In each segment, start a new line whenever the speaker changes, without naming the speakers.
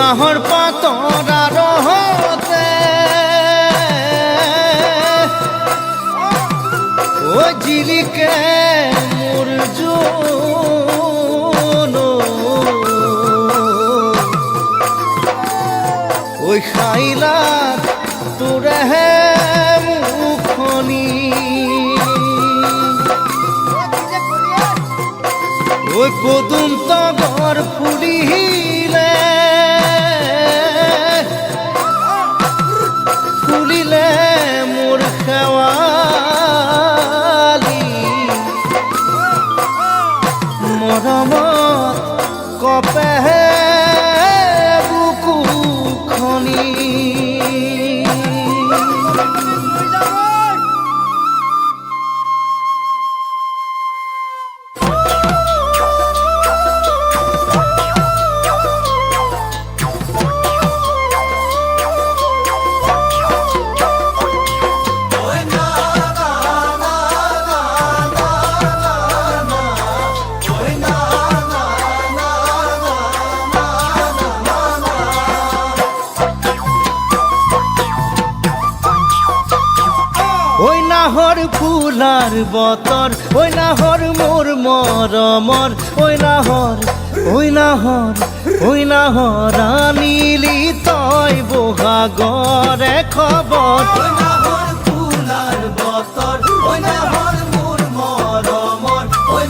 বাঁহৰ পাতৰ আৰহতে ও জিলিকে মোৰ জোন ঐ খাইলাত তোৰেহে মুখনি ঐ পদুম তগৰ ফুলিলে ফুলিলে মোৰ শেৱালি মৰমত কপেহে বুকুখনি ওই নাহৰ ফুলাৰ বতৰ ওই নাহৰ মোৰ মৰমৰ ওই নাহৰ আনিলি তই বহাগৰে খবৰ ওই নাহৰ ফুলাৰ বতৰ ওই নাহৰ মোৰ মৰমৰ ওই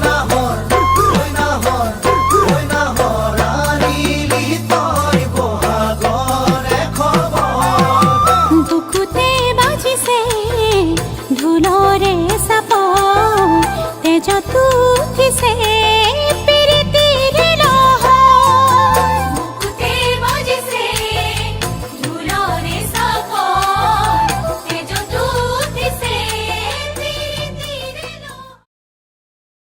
নাহৰ আনিলি তই বহাগৰে খবৰ
বুকুতে বাজিছে ঢোলৰে চাপ তেজতো উঠিছে